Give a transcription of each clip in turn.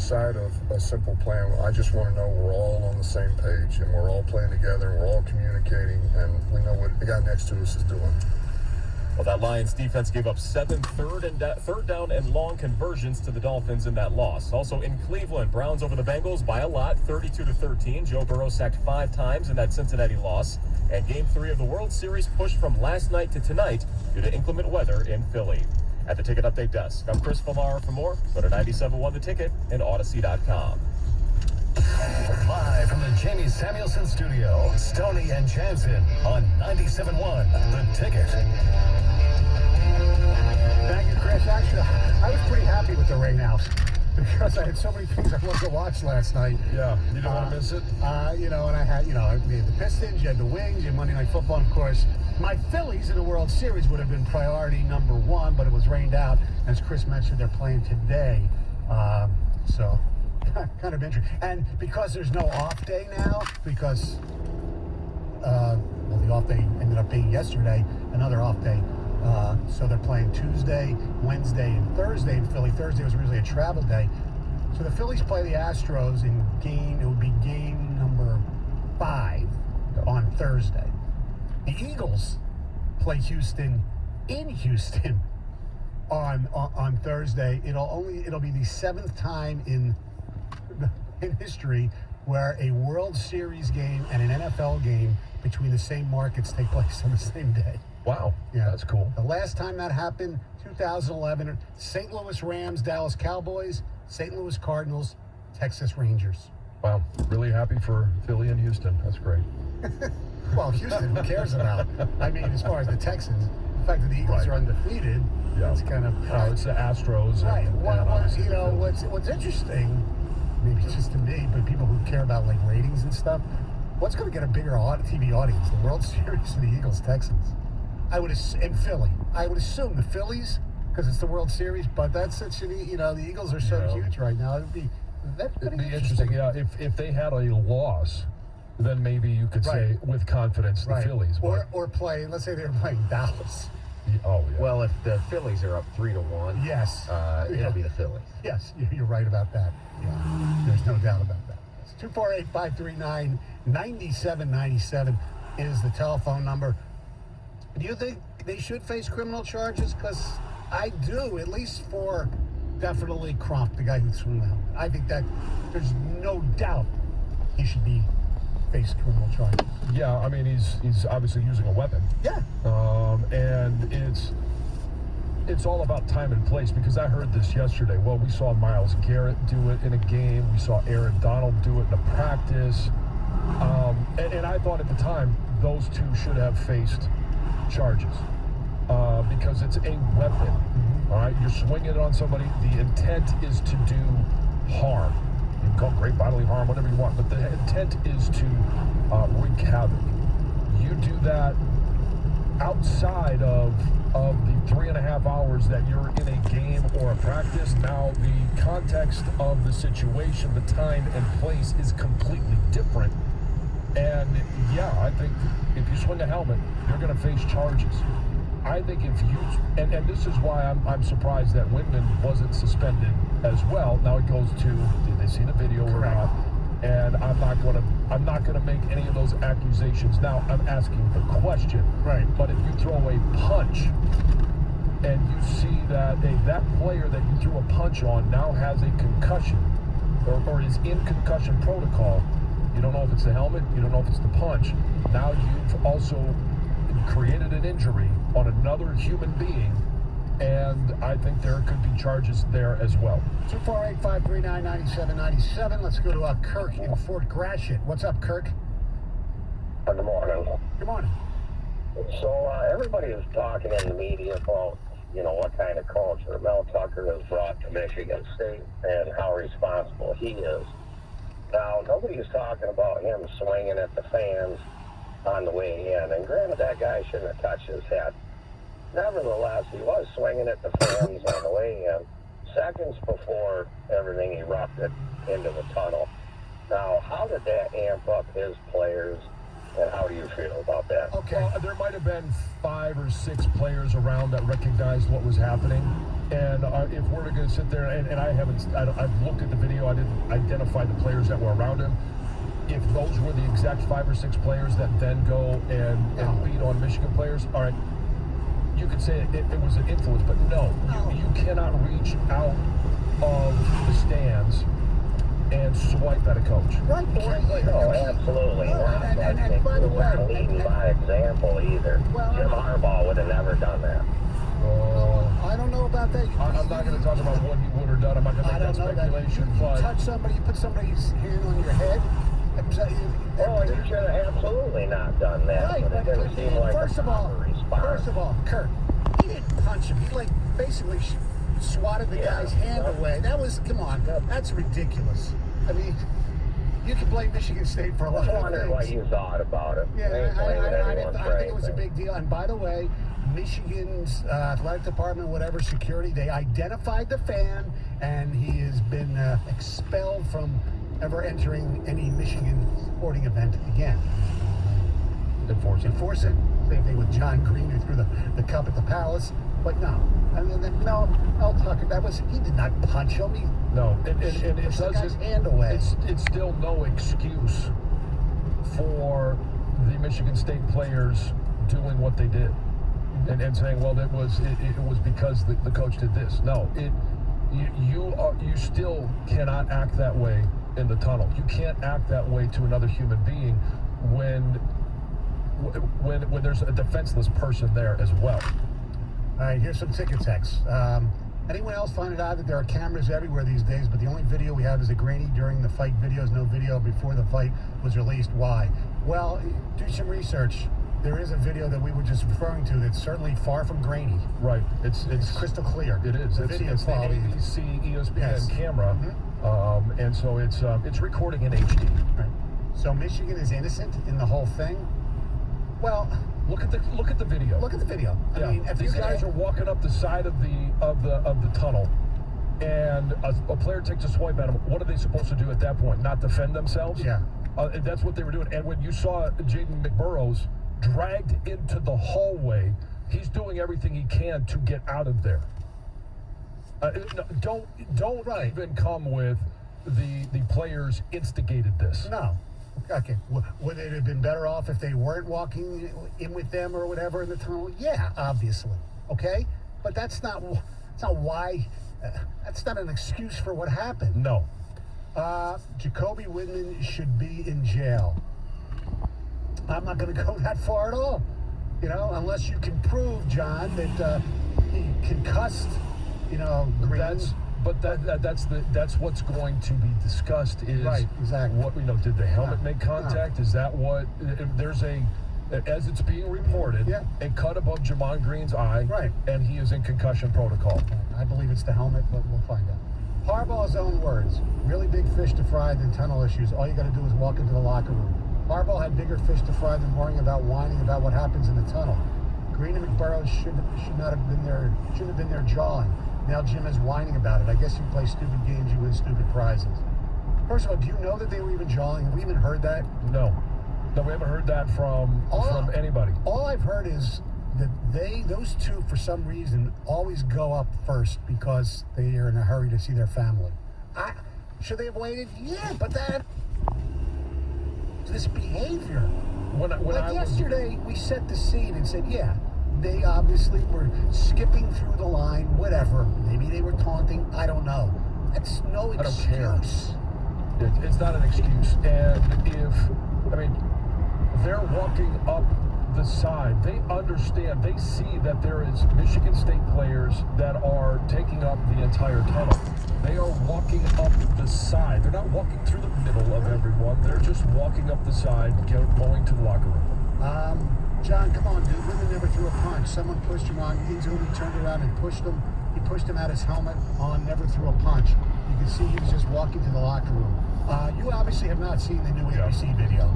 outside of a simple plan, I just want to know we're all on the same page and we're all playing together and we're all communicating and we know what the guy next to us is doing. Well, that Lions defense gave up 7 third down and long conversions to the Dolphins in that loss. Also in Cleveland, Browns over the Bengals by a lot, 32-13. Joe Burrow sacked 5 times in that Cincinnati loss. And Game 3 of the World Series pushed from last night to tonight due to inclement weather in Philly. At the Ticket Update desk, I'm Chris Villar. For more, go to 97.1 The Ticket and Odyssey.com. Live from the Jamie Samuelson studio, Stoney and Jansen on 97.1 The Ticket. Thank you, Chris. Actually, I was pretty happy with the rain out because I had so many things I wanted to watch last night. Yeah, you didn't want to miss it? And I had, the Pistons, you had the Wings, you had Monday Night Football, and of course, my Phillies in the World Series would have been priority number 1, but it was rained out. As Chris mentioned, they're playing today. So, kind of interesting. And because there's no off day now, because, the off day ended up being yesterday, another off day. So they're playing Tuesday, Wednesday, and Thursday in Philly. Thursday was originally a travel day. So the Phillies play the Astros it would be game number 5 on Thursday. The Eagles play Houston in Houston on Thursday. It'll be the 7th time in history where a World Series game and an NFL game between the same markets take place on the same day. Wow. Yeah, that's cool. The last time that happened, 2011, St. Louis Rams, Dallas Cowboys, St. Louis Cardinals, Texas Rangers. Wow. Really happy for Philly and Houston. That's great. Well, Houston, who cares about? I mean, as far as the Texans, the fact that the Eagles are undefeated, it's kind of... it's the Astros. Right. What's interesting, maybe just to me, but people who care about, ratings and stuff, what's going to get a bigger TV audience, the World Series or the Eagles-Texans? In Philly. I would assume the Phillies, because it's the World Series, but that's such the Eagles are so huge right now. It'd be interesting. Yeah, if they had a loss, then maybe you could say with confidence the Phillies. Or play, let's say they were playing Dallas. Oh, yeah. Well, if the Phillies are up 3-1, yes, it'll be the Phillies. Yes, you're right about that. Yeah, there's no doubt about that. 248-539-9797 is the telephone number. Do you think they should face criminal charges? Because I do, at least for definitely Crump, the guy who threw the helmet. I think that there's no doubt he should be faced criminal charges. Yeah, I mean, he's obviously using a weapon. Yeah. And it's all about time and place, because I heard this yesterday. Well, we saw Myles Garrett do it in a game. We saw Aaron Donald do it in a practice. And I thought at the time those two should have faced charges because it's a weapon. All right, you're swinging it on somebody. The intent is to do harm. You can call it great bodily harm, whatever you want, but the intent is to wreak havoc. You do that outside of the 3.5 hours that you're in a game or a practice. Now the context of the situation, the time and place is completely different. And yeah, I think if you swing a helmet, you're going to face charges. I think if you, and this is why I'm surprised that Windman wasn't suspended as well. Now it goes to, did they see the video or not? And I'm not going to make any of those accusations. Now I'm asking the question. Right. But if you throw a punch and you see that that player that you threw a punch on now has a concussion or is in concussion protocol, you don't know if it's the helmet, you don't know if it's the punch. Now you've also created an injury on another human being, and I think there could be charges there as well. 248-539-9797. Let's go to Kirk in Fort Gratiot. What's up, Kirk? Good morning. Good morning. So everybody is talking in the media about, what kind of culture Mel Tucker has brought to Michigan State and how responsible he is. Now, nobody is talking about him swinging at the fans on the way in. And granted, that guy shouldn't have touched his head. Nevertheless, he was swinging at the fans on the way in seconds before everything erupted into the tunnel. Now, how did that amp up his players And how do you feel about that? Okay. Well, there might have been 5 or 6 players around that recognized what was happening. And if we're going to sit there, and I've looked at the video, I didn't identify the players that were around him. If those were the exact 5 or 6 players that then go and beat on Michigan players, all right, you could say it was an influence, but no. You cannot reach out of the stands and swipe at a coach. Right. No, absolutely not. And by the way, leading by example either. Well, Jim Harbaugh would have never done that. I don't know about that. I'm not going to talk about what he would have done. I'm not going to make that speculation. You But touch somebody, you put somebody's hand on your head. Oh, you should have absolutely not done that. Right, but it didn't seem like first a of all, proper response. Kurt, he didn't punch him. He basically swatted the guy's hand away. That was, come on, that's ridiculous. I mean, you can blame Michigan State for a lot I of wondered things. what you thought about it. Yeah, I I think it was a big deal. And by the way, Michigan's athletic department, whatever security, they identified the fan, and he has been expelled from ever entering any Michigan sporting event again. Enforce it. Same thing with John Green, who threw the cup at the Palace. But no, Mel Tucker, he did not punch him. no, and it pushed the guy's doesn't. hand away. It's still no excuse for the Michigan State players doing what they did, and saying, well, it was because the coach did this. No, you still cannot act that way in the tunnel. You can't act that way to another human being when there's a defenseless person there as well. All right, here's some ticket texts. Anyone else find it odd that there are cameras everywhere these days, but the only video we have is of Graney during the fight videos, no video before the fight was released? Why? Well, do some research. There is a video that we were just referring to that's certainly far from grainy. Right. It's crystal clear. It is. The It's video the quality. ABC ESPN Yes. camera, and so it's recording in HD. Right. So Michigan is innocent in the whole thing. Well, Look at the video. look at the video. I Yeah, mean, if these you guys are walking up the side of the tunnel, and a player takes a swipe at them. What are they supposed to do at that point? Not defend themselves? Yeah. That's what they were doing. And when you saw Jaden McBurrows dragged into the hallway, he's doing everything he can to get out of there. Don't even come with the players instigated this. No. Okay. Would it have been better off if they weren't walking in with them or whatever in the tunnel? Yeah, obviously. Okay? But that's not why. That's not an excuse for what happened. No. Jacoby Windman should be in jail. I'm not going to go that far at all. Unless you can prove, John, that he concussed, Green. That's what's going to be discussed. Is right, exactly. What did the helmet make contact? Is that what? There's as it's being reported, a cut above Jamon Green's eye, right, and he is in concussion protocol. I believe it's the helmet, but we'll find out. Harbaugh's own words: really big fish to fry than tunnel issues. All you got to do is walk into the locker room. Harbaugh had bigger fish to fry than worrying about whining about what happens in the tunnel. Green and McBurrows should not have been there. Shouldn't have been there jawing. Now Jim is whining about it. I guess you play stupid games, you win stupid prizes. First of all, do you know that they were even jawing? Have we even heard that? No, we haven't heard that from anybody. All I've heard is that those two, for some reason, always go up first because they are in a hurry to see their family. Should they have waited? Yeah, but this behavior. When Yesterday, we set the scene and said, yeah, they obviously were skipping through the line, whatever. Maybe they were taunting. I don't know. That's no excuse. I don't care. It's not an excuse. And they're walking up the side. They understand. They see that there is Michigan State players that are taking up the entire tunnel. They are walking up the side. They're not walking through the middle of everyone. They're just walking up the side, going to the locker room. John, come on, dude. Women never threw a punch. Someone pushed him into him. He turned around and pushed him. He pushed him out his helmet on, never threw a punch. You can see he was just walking to the locker room. You obviously have not seen the new ABC video,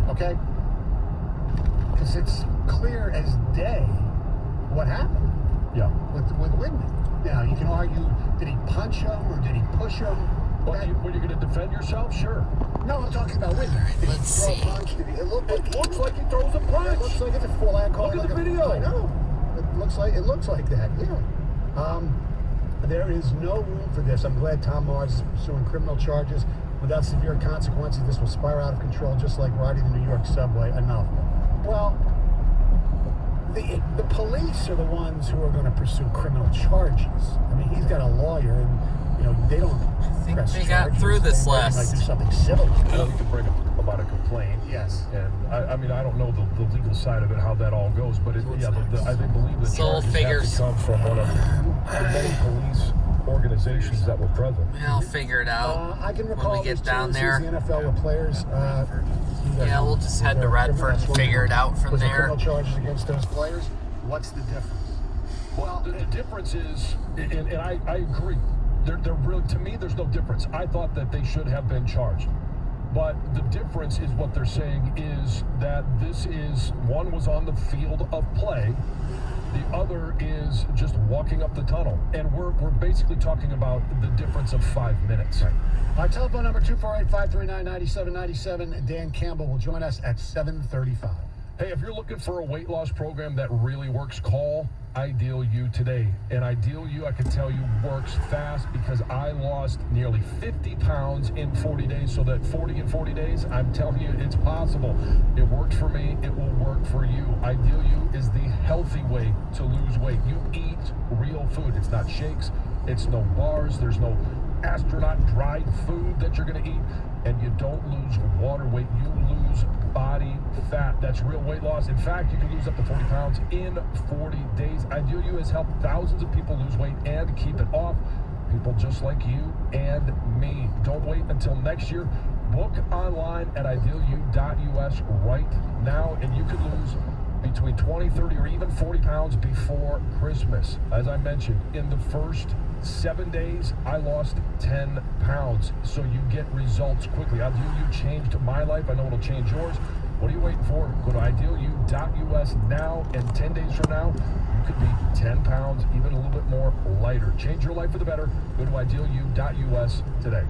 okay? Because it's clear as day what happened. Yeah. With Windman. Now, you can argue, did he punch him or did he push him? Well, were you going to defend yourself? Sure. No, I'm talking about Whitmer. Let's Throw a see. punch. It Looks like he throws a punch. It looks like it's a full ankle. Look at the video. I know. It looks like that. Yeah. There is no room for this. I'm glad Tom Mars is pursuing criminal charges without severe consequences. This will spiral out of control, just like riding the New York subway. Enough. Well, the police are the ones who are going to pursue criminal charges. I mean, he's got a lawyer, and they don't. I think press they got charges. through this They might last. do something civil. You can bring about a complaint. Yes. And I mean, I don't know the legal side of it, how that all goes, but I believe the Soul charges figures. have to come from one of the many police organizations that were present. I'll figure it out I can when recall we get these down two there. seasons in the NFL with players. Yeah, we'll just head to Redford and figure it out from Was there there. criminal charges against those players? What's the difference? Well, the difference is, and I agree, they're really, to me, there's no difference. I thought that they should have been charged. But the difference is what they're saying is that one was on the field of play, the other is just walking up the tunnel. And we're basically talking about the difference of 5 minutes. Right. Our telephone number, 248-539-9797. Dan Campbell will join us at 7:35. Hey, if you're looking for a weight loss program that really works, call Ideal You today. And Ideal You, I can tell you, works fast because I lost nearly 50 pounds in 40 days. So that 40 in 40 days, I'm telling you, it's possible. It worked for me. It will work for you. Ideal You is the healthy way to lose weight. You eat real food. It's not shakes. It's no bars. There's no astronaut dried food that you're going to eat. And you don't lose water weight. You lose body fat. That's real weight loss. In fact, you can lose up to 40 pounds in 40 days. Ideal You has helped thousands of people lose weight and keep it off. People just like you and me. Don't wait until next year. Book online at idealu.us right now, and you could lose between 20, 30, or even 40 pounds before Christmas. As I mentioned, in the first 7 days, I lost 10 pounds. So you get results quickly. Ideal You changed my life. I know it'll change yours. What are you waiting for? Go to idealu.us now, and 10 days from now, you could be 10 pounds, even a little bit more lighter. Change your life for the better. Go to idealu.us today.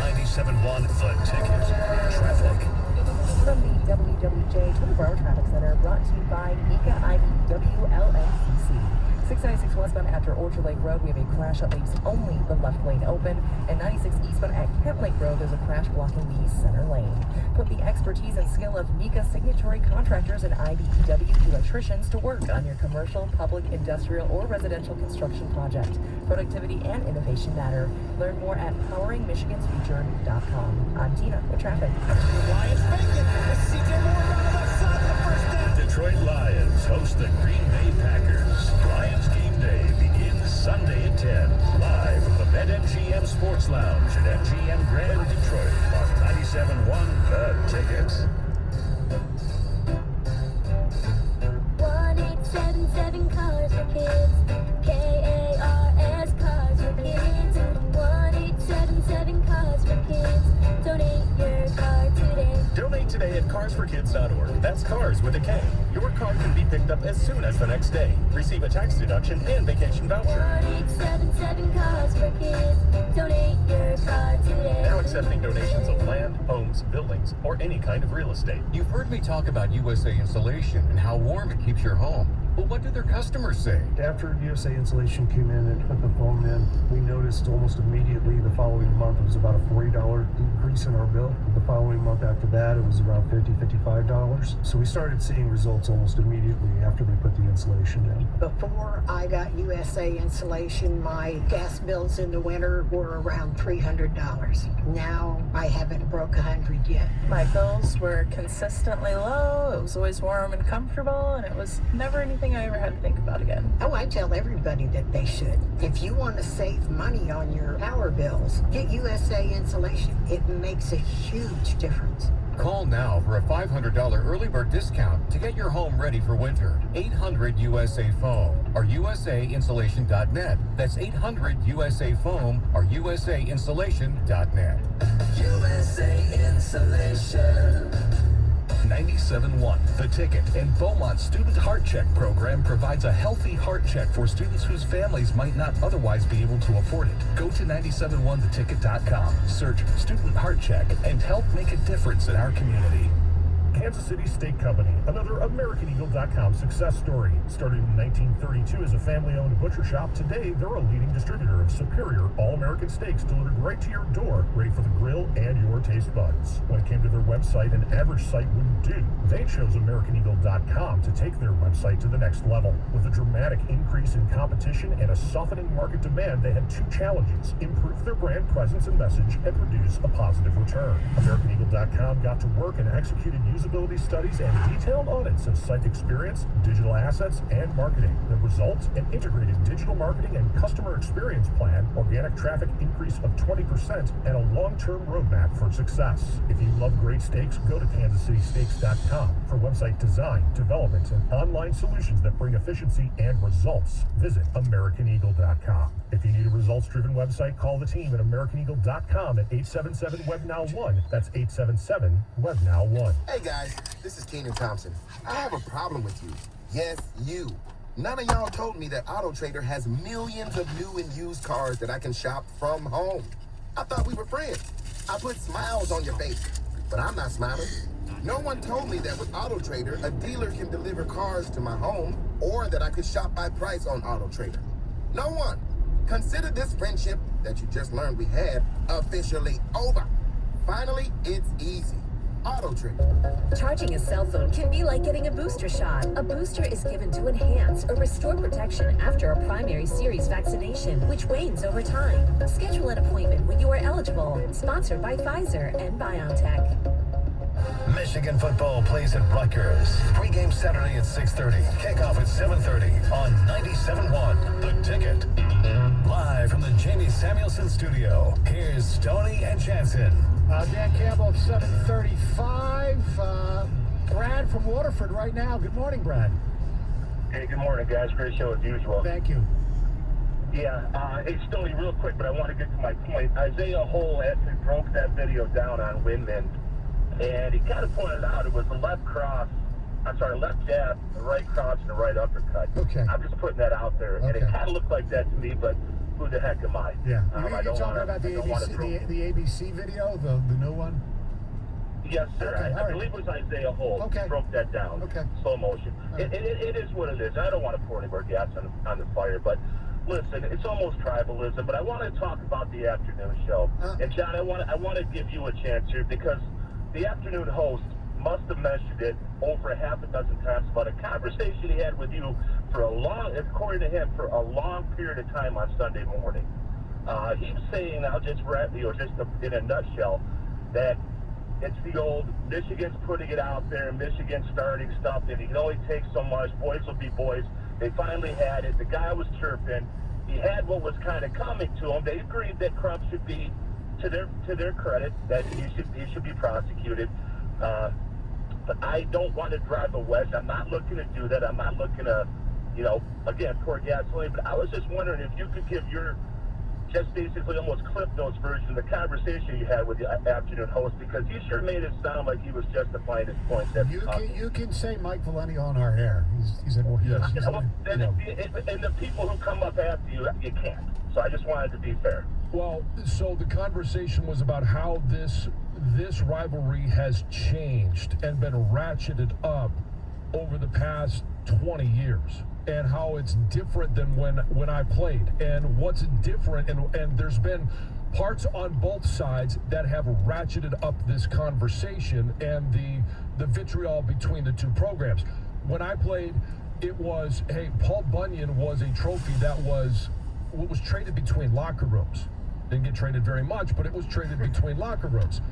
97.1 The Ticket. Traffic. From the WWJ 24-hour traffic center, brought to you by Nika IBW LLCC. 696 westbound after Orchard Lake Road, we have a crash that leaves only the left lane open. And 96 eastbound at Kent Lake Road, there's a crash blocking the center lane. Put the expertise and skill of Nika signatory contractors and IBEW electricians to work on your commercial, public, industrial, or residential construction project. Productivity and innovation matter. Learn more at poweringmichigansfuture.com. I'm Tina with traffic. Detroit Lions host the Green Bay Packers. Lions game day begins Sunday at 10. Live from the BetMGM Sports Lounge at MGM Grand Detroit on 97.1 The Ticket. 1877 Cars for Kids. KARS Cars for Kids. 1877 Cars for Kids. Donate your car today. Donate today at carsforkids.org. That's cars with a K. Your car can be picked up as soon as the next day. Receive a tax deduction and vacation voucher. 1877 Cars for Kids. Donate your car today. Now accepting donations of land, homes, buildings, or any kind of real estate. You've heard me talk about USA Insulation and how warm it keeps your home. But what do their customers say? After USA Insulation came in and put the foam in, we noticed almost immediately the following month it was about a $40 decrease in our bill. The following month after that, it was around $50, $55. So we started seeing results almost immediately after they put the insulation in. Before I got USA Insulation, my gas bills in the winter were around $300. Now I haven't broke 100 yet. My bills were consistently low. It was always warm and comfortable, and it was never anything I ever had to think about again. Oh, I tell everybody that they should. If you want to save money on your power bills, get USA Insulation. It makes a huge difference. Call now for a $500 early bird discount to get your home ready for winter. 800-USA-FOAM or USAinsulation.net. That's 800-USA-FOAM or USAinsulation.net. USA Insulation. 97.1 The Ticket and Beaumont's Student Heart Check program provides a healthy heart check for students whose families might not otherwise be able to afford it. Go to 971theticket.com, search Student Heart Check, and help make a difference in our community. Kansas City Steak Company, another AmericanEagle.com success story. Started in 1932 as a family-owned butcher shop, today they're a leading distributor of superior all-American steaks delivered right to your door, ready for the grill and your taste buds. When it came to their website, an average site wouldn't do. They chose AmericanEagle.com to take their website to the next level. With a dramatic increase in competition and a softening market demand, they had two challenges: improve their brand presence and message and produce a positive return. AmericanEagle.com got to work and executed usability studies and detailed audits of site experience, digital assets, and marketing. The result, an integrated digital marketing and customer experience plan, organic traffic increase of 20%, and a long-term roadmap for success. If you love great steaks, go to KansasCitySteaks.com for website design, development, and online solutions that bring efficiency and results. Visit AmericanEagle.com. If you need a results-driven website, call the team at AmericanEagle.com at 877-WebNow1. That's 877-WebNow1. Hey guys, this is Keenan Thompson. I have a problem with you. Yes, you. None of y'all told me that AutoTrader has millions of new and used cars that I can shop from home. I thought we were friends. I put smiles on your face, but I'm not smiling. No one told me that with AutoTrader, a dealer can deliver cars to my home, or that I could shop by price on AutoTrader. No one. Consider this friendship that you just learned we had officially over. Finally, it's easy. AutoTrader. Charging a cell phone can be like getting a booster shot. A booster is given to enhance or restore protection after a primary series vaccination, which wanes over time. Schedule an appointment when you are eligible. Sponsored by Pfizer and BioNTech. Michigan football plays at Rutgers. Pre-game Saturday at 6:30. Kickoff at 7:30 on 97.1 The Ticket. Live from the Jamie Samuelson studio, here's Stoney and Jansen. Dan Campbell at 7:35. Brad from Waterford right now. Good morning, Brad. Hey, good morning, guys. Great show as usual. Thank you. Yeah, hey, Stoney, real quick, but I want to get to my point. Isaiah Hole actually broke that video down on Windman, and he kind of pointed out it was the left jab, the right cross, and the right uppercut. Okay. I'm just putting that out there, and it kind of looked like that to me, but who the heck am I? Yeah. I You're talking about the ABC video, the new one? Yes, sir. Okay, I believe it was Isaiah Hole. Okay. Broke that down. Okay. Slow motion. It is what it is. I don't want to pour any more gas on the fire, but listen, it's almost tribalism. But I want to talk about the afternoon show. And John, I want to give you a chance here because the afternoon host must have mentioned it over a half a dozen times about a conversation he had with you for a long, according to him, for a long period of time on Sunday morning. He was saying, I'll just in a nutshell, that it's the old Michigan's putting it out there, Michigan starting stuff, and he can only take so much. Boys will be boys. They finally had it. The guy was chirping. He had what was kind of coming to him. They agreed that Crump should be, to their credit, that he should be prosecuted. But I don't want to drive a wedge. I'm not looking to do that. I'm not looking to, again, pour gasoline. But I was just wondering if you could give your, just basically almost Cliff Notes version of the conversation you had with the afternoon host, because he sure made it sound like he was justifying his points. You can say Mike Valenti on our air. He's and the people who come up after you can't. So I just wanted to be fair. Well, so the conversation was about how this rivalry has changed and been ratcheted up over the past 20 years, and how it's different than when I played, and what's different, and there's been parts on both sides that have ratcheted up this conversation and the vitriol between the two programs. When I played, it was, hey, Paul Bunyan was a trophy that was traded between locker rooms. Didn't get traded very much, but it was traded between locker rooms.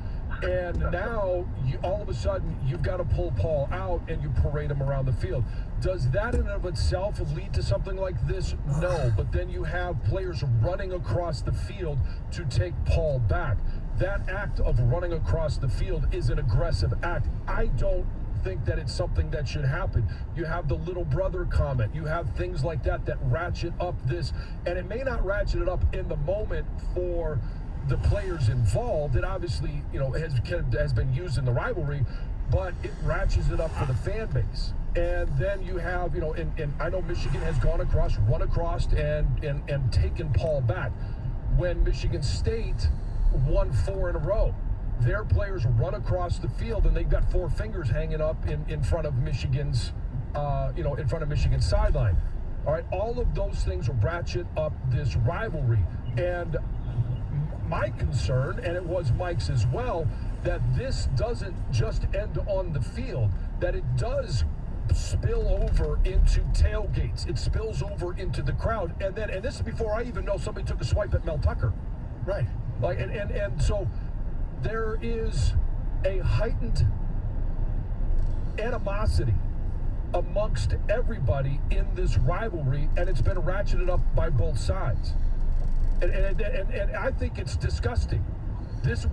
And now, all of a sudden, you've got to pull Paul out and you parade him around the field. Does that in and of itself lead to something like this? No, but then you have players running across the field to take Paul back. That act of running across the field is an aggressive act. I don't think that it's something that should happen. You have the little brother comment. You have things like that ratchet up this, and it may not ratchet it up in the moment for the players involved. It obviously, has been used in the rivalry, but it ratchets it up for the fan base. And then you have, and I know Michigan has run across, and taken Paul back. When Michigan State won 4 in a row, their players run across the field and they've got 4 fingers hanging up in front of Michigan's, in front of Michigan's sideline. All right, all of those things will ratchet up this rivalry. And my concern, and it was Mike's as well, that this doesn't just end on the field, that it does spill over into tailgates. It spills over into the crowd. And this is before I even know somebody took a swipe at Mel Tucker. Right. Like, and so there is a heightened animosity amongst everybody in this rivalry, and it's been ratcheted up by both sides. And I think it's disgusting.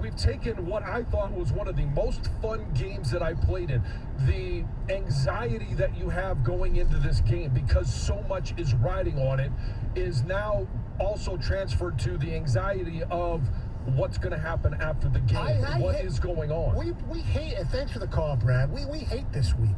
We've taken what I thought was one of the most fun games that I played in. The anxiety that you have going into this game, because so much is riding on it, is now also transferred to the anxiety of what's going to happen after the game. What is going on? We hate, and thanks for the call, Brad. We hate this week.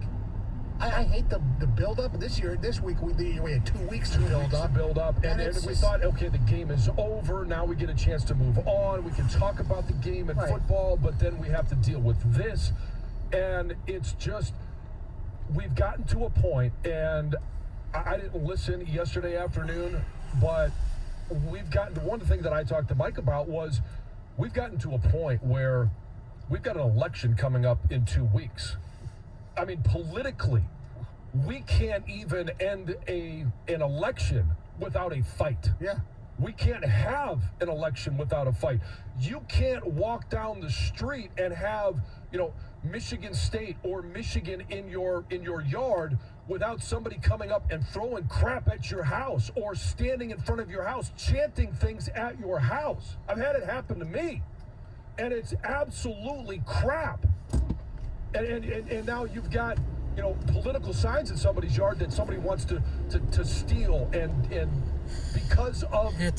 I hate the build-up. This week, we had 2 weeks to build up. And we thought, okay, the game is over. Now we get a chance to move on. We can talk about the game and football, but then we have to deal with this. And it's just, we've gotten to a point, and I didn't listen yesterday afternoon, but we've gotten to one thing that I talked to Mike about was we've gotten to a point where we've got an election coming up in 2 weeks. I mean, politically, we can't even end an election without a fight. Yeah. We can't have an election without a fight. You can't walk down the street and have, Michigan State or Michigan in your yard without somebody coming up and throwing crap at your house or standing in front of your house, chanting things at your house. I've had it happen to me, and it's absolutely crap. And now you've got, political signs in somebody's yard that somebody wants to steal, and because of your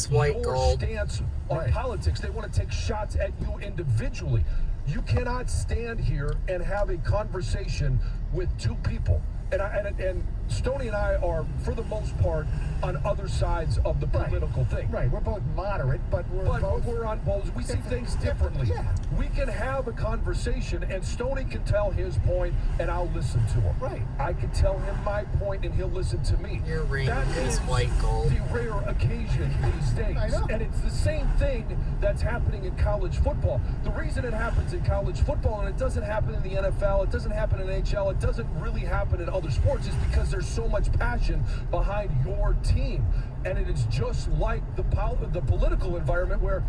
stance on politics, they want to take shots at you individually. You cannot stand here and have a conversation with 2 people. And Stoney and I are, for the most part, on other sides of the political thing. Right. We're both moderate, but we're on both. We see things differently. Yeah. We can have a conversation, and Stoney can tell his point, and I'll listen to him. Right. I can tell him my point, and he'll listen to me. Your ring is white gold. The rare occasion these days. I know. And it's the same thing that's happening in college football. The reason it happens in college football, and it doesn't happen in the NFL, it doesn't happen in NHL, it doesn't really happen in other sports, is because there's so much passion behind your team. And it is just like the political environment where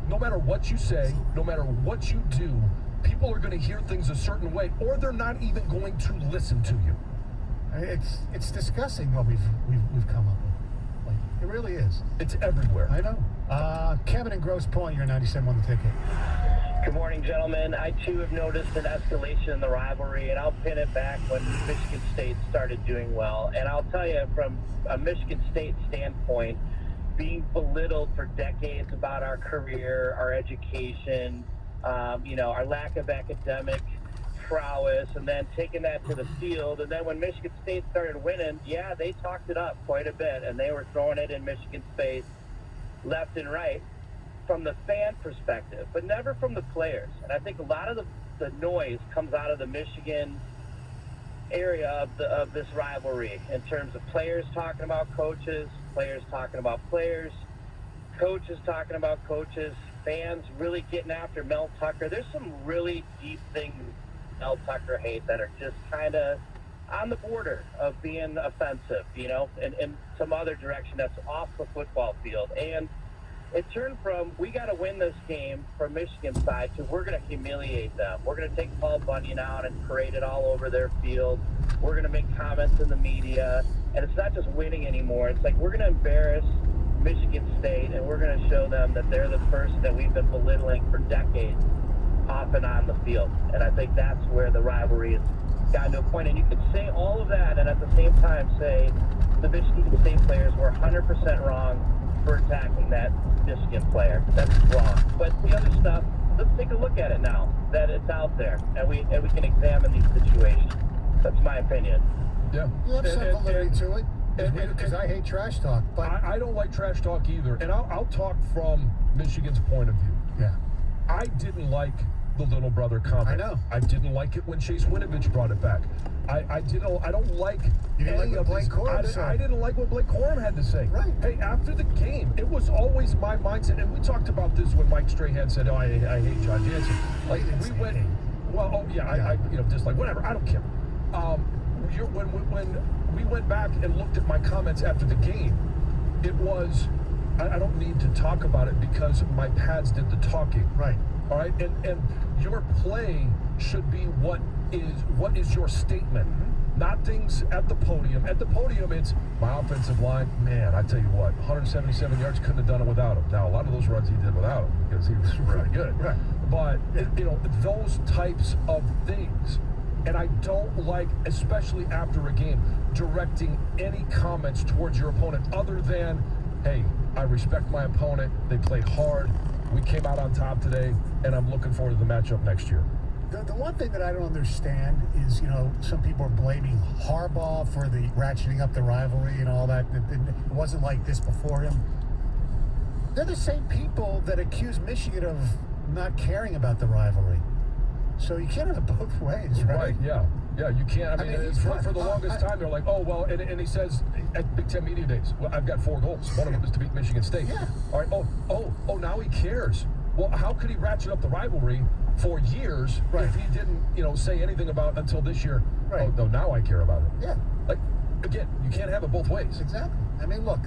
no matter what you say, no matter what you do, people are going to hear things a certain way, or they're not even going to listen to you. It's disgusting what we've come up with. Like, it really is. It's everywhere. I know. Kevin in Grosse Pointe, you're 97 on the ticket. Good morning, gentlemen. I, too, have noticed an escalation in the rivalry, and I'll pin it back when Michigan State started doing well. And I'll tell you, from a Michigan State standpoint, being belittled for decades about our career, our education, our lack of academic prowess, and then taking that to the field. And then when Michigan State started winning, yeah, they talked it up quite a bit, and they were throwing it in Michigan's face left and right, from the fan perspective, but never from the players. And I think a lot of the noise comes out of the Michigan area of this rivalry in terms of players talking about coaches, players talking about players, coaches talking about coaches, fans really getting after Mel Tucker. There's some really deep things Mel Tucker hates that are just kind of on the border of being offensive, in some other direction that's off the football field. And it turned from, we got to win this game from Michigan's side, to we're going to humiliate them. We're going to take Paul Bunyan out and parade it all over their field. We're going to make comments in the media. And it's not just winning anymore. It's like, we're going to embarrass Michigan State, and we're going to show them that they're the person that we've been belittling for decades off and on the field. And I think that's where the rivalry has gotten to a point. And you could say all of that and at the same time say the Michigan State players were 100% wrong for attacking that Michigan player. That's wrong. But the other stuff, let's take a look at it now that it's out there, and we can examine these situations. That's my opinion. Yeah. You have some validity to it. Because I hate trash talk. But I don't like trash talk either. And I'll talk from Michigan's point of view. Yeah. I didn't like the little brother comment. I know. I didn't like it when Chase Winovich brought it back. I don't like you didn't like what Blake Corum said. I didn't like what Blake Corum had to say. Right. Hey, after the game, it was always my mindset, and we talked about this when Mike Strahan said, "Oh, I hate John Jansen." Like we went, well, I just like whatever. I don't care. When we went back and looked at my comments after the game, it was, I don't need to talk about it because my pads did the talking. Right. All right. And your play should be what is your statement, not things at the podium. At the podium, it's my offensive line. Man, I tell you what, 177 yards, couldn't have done it without him. Now, a lot of those runs he did without him because he was really good. Right. But, those types of things. And I don't like, especially after a game, directing any comments towards your opponent other than, hey, I respect my opponent. They played hard. We came out on top today, and I'm looking forward to the matchup next year. The one thing that I don't understand is, some people are blaming Harbaugh for the ratcheting up the rivalry and all that. It wasn't like this before him. They're the same people that accuse Michigan of not caring about the rivalry. So you can't have it both ways, right? Right, yeah. Yeah, you can't. I mean for the longest time, they're like, oh, well, and he says at Big Ten Media Days, well, I've got 4 goals. One of them is to beat Michigan State. Yeah. All right, now he cares. Well, how could he ratchet up the rivalry for years if he didn't, say anything about until this year? Right. Oh, no, now I care about it. Yeah. Like, again, you can't have it both ways. Exactly. I mean, look,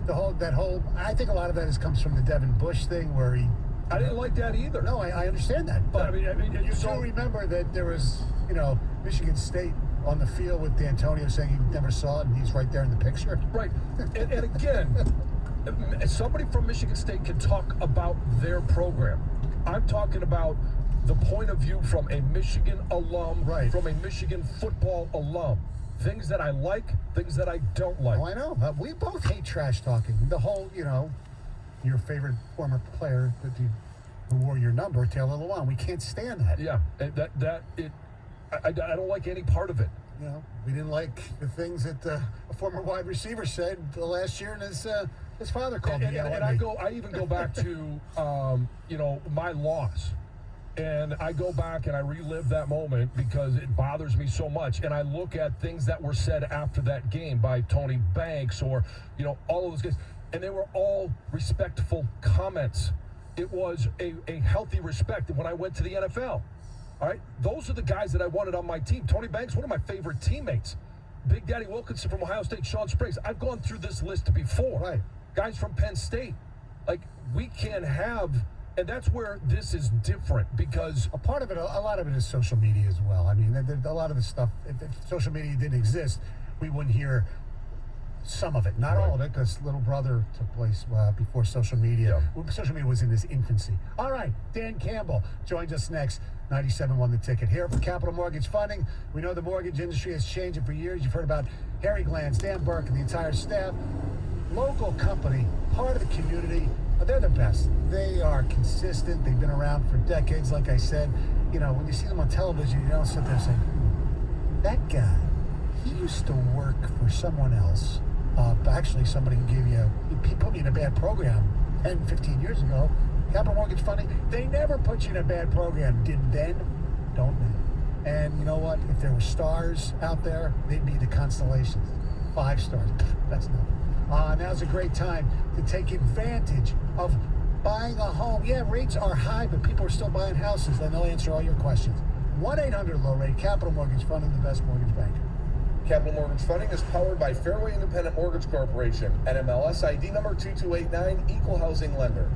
the whole, I think a lot of that comes from the Devin Bush thing where he, I didn't like that either. No, I understand that. But I mean you do remember that there was, Michigan State on the field with D'Antonio saying he never saw it, and he's right there in the picture. Right. And again, somebody from Michigan State can talk about their program. I'm talking about the point of view from a Michigan alum, from a Michigan football alum. Things that I like, things that I don't like. Oh, I know. We both hate trash talking. The whole, your favorite former player who wore your number, Taylor Lewan. We can't stand that. Yeah, I don't like any part of it. We didn't like the things that a former wide receiver said last year, and his father called me. And I even go back to my loss. And I go back and I relive that moment because it bothers me so much. And I look at things that were said after that game by Tony Banks or, all of those guys. And they were all respectful comments. It was a healthy respect when I went to the NFL. All right? Those are the guys that I wanted on my team. Tony Banks, one of my favorite teammates. Big Daddy Wilkinson from Ohio State, Sean Spriggs. I've gone through this list before. Right. Guys from Penn State. Like, we can have... And that's where this is different because... A lot of it is social media as well. I mean, a lot of the stuff, if social media didn't exist, we wouldn't hear some of it. Not all of it, because Little Brother took place before social media. Yeah. Social media was in its infancy. All right, Dan Campbell joins us next. 97.1 The Ticket. Here for Capital Mortgage Funding. We know the mortgage industry has changed for years. You've heard about Harry Glantz, Dan Burke, and the entire staff. Local company, part of the community. They're the best. They are consistent. They've been around for decades, like I said. When you see them on television, you don't sit there and say, that guy, he used to work for someone else. Actually, somebody he put me in a bad program 10, 15 years ago. Capital Mortgage Funding, they never put you in a bad program. Didn't then, don't now. And you know what? If there were stars out there, they'd be the constellations. 5 stars. That's nothing. Now's a great time to take advantage of buying a home. Yeah, rates are high, but people are still buying houses, and they'll answer all your questions. 1-800-LOW-RATE, Capital Mortgage Funding, the best mortgage banker. Capital Mortgage Funding is powered by Fairway Independent Mortgage Corporation, NMLS ID number 2289, Equal Housing Lender.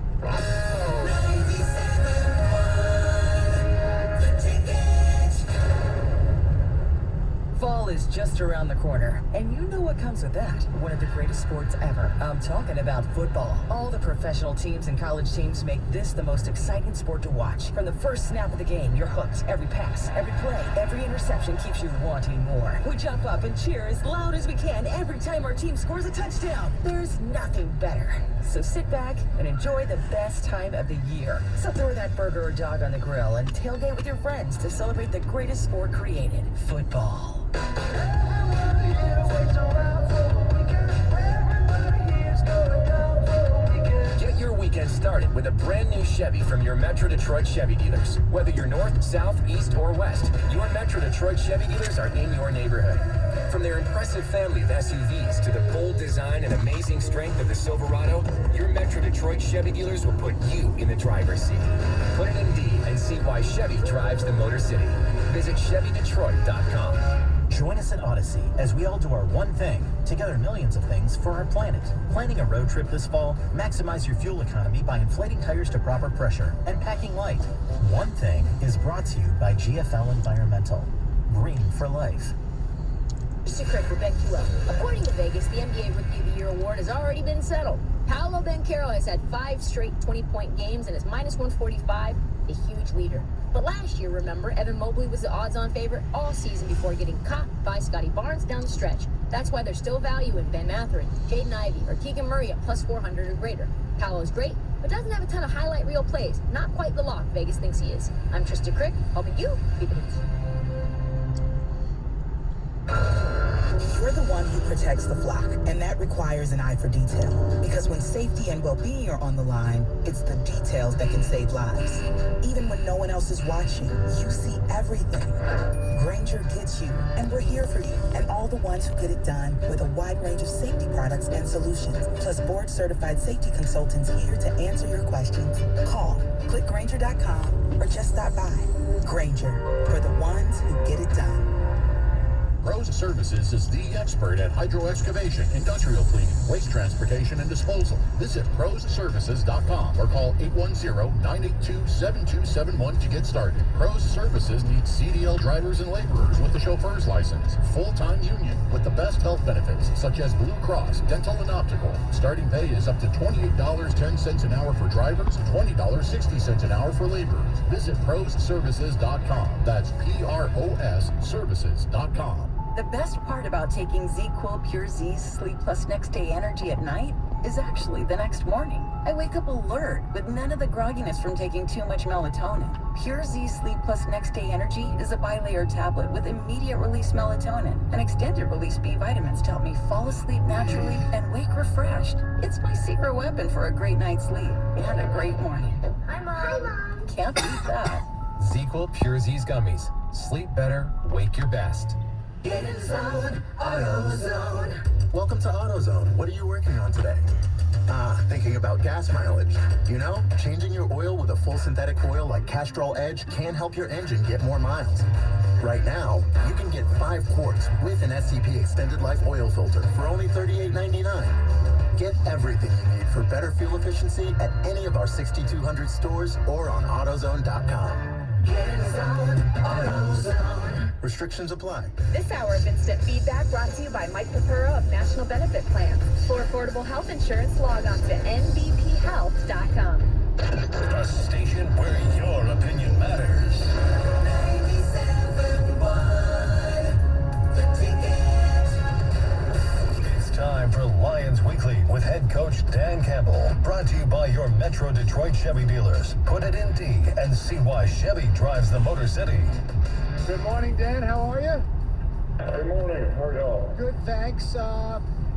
Fall is is just around the corner, and you know what comes with that. One of the greatest sports ever. I'm talking about football. All the professional teams and college teams make this the most exciting sport to watch. From the first snap of the game, you're hooked. Every pass, every play, every interception keeps you wanting more. We jump up and cheer as loud as we can every time our team scores a touchdown. There's nothing better. So sit back and enjoy the best time of the year. So throw that burger or dog on the grill and tailgate with your friends to celebrate the greatest sport created, football. Get your weekend started with a brand new Chevy from your Metro Detroit Chevy dealers. Whether you're north, south, east, or west, your Metro Detroit Chevy dealers are in your neighborhood. From their impressive family of SUVs to the bold design and amazing strength of the Silverado, your Metro Detroit Chevy dealers will put you in the driver's seat. Put it in D and see why Chevy drives the Motor City. Visit ChevyDetroit.com. Join us at Odyssey as we all do our one thing, together millions of things for our planet. Planning a road trip this fall? Maximize your fuel economy by inflating tires to proper pressure and packing light. One Thing is brought to you by GFL Environmental. Green for life. Mr. Crick will back you up. According to Vegas, the NBA Rookie of the Year award has already been settled. Paolo Banchero has had 5 straight 20-point games and is minus 145, a huge leader. But last year, remember, Evan Mobley was the odds-on favorite all season before getting caught by Scotty Barnes down the stretch. That's why there's still value in Ben Mathurin, Jaden Ivey, or Keegan Murray at plus 400 or greater. Paolo's great, but doesn't have a ton of highlight reel plays. Not quite the lock Vegas thinks he is. I'm Trista Crick, helping you beat the hits. You're the one who protects the flock, and that requires an eye for detail. Because when safety and well-being are on the line, it's the details that can save lives. Even when no one else is watching, you see everything. Grainger gets you, and we're here for you. And all the ones who get it done with a wide range of safety products and solutions, plus board-certified safety consultants here to answer your questions. Call, click Grainger.com, or just stop by. Grainger, for the ones who get it done. Pros Services is the expert at hydro excavation, industrial cleaning, waste transportation, and disposal. Visit prosservices.com or call 810-982-7271 to get started. Pros Services needs CDL drivers and laborers with a chauffeur's license, full-time union with the best health benefits such as Blue Cross, dental, and optical. Starting pay is up to $28.10 an hour for drivers, $20.60 an hour for laborers. Visit prosservices.com. That's P-R-O-S services.com. The best part about taking ZQuil Pure Z's Sleep Plus Next Day Energy at night is actually the next morning. I wake up alert with none of the grogginess from taking too much melatonin. Pure Z Sleep Plus Next Day Energy is a bi-layer tablet with immediate release melatonin and extended release B vitamins to help me fall asleep naturally and wake refreshed. It's my secret weapon for a great night's sleep and a great morning. Hi, Mom. Hi, Mom. Can't beat that. ZQuil Pure Z's gummies. Sleep better, wake your best. Get in zone, AutoZone. Welcome to AutoZone. What are you working on today? Thinking about gas mileage. You know, changing your oil with a full synthetic oil like Castrol Edge can help your engine get more miles. Right now, you can get 5 quarts with an SCP Extended Life Oil Filter for only $38.99. Get everything you need for better fuel efficiency at any of our 6,200 stores or on AutoZone.com. Get in zone, AutoZone. Restrictions apply. This hour of instant feedback brought to you by Mike Papura of National Benefit Plans. For affordable health insurance, log on to nbphealth.com. A station where your opinion matters. 97.1 The Ticket. It's time for Lions Weekly with head coach Dan Campbell. Brought to you by your Metro Detroit Chevy dealers. Put it in D and see why Chevy drives the Motor City. Good morning, Dan. How are you? Good morning. How are y'all? Good, thanks.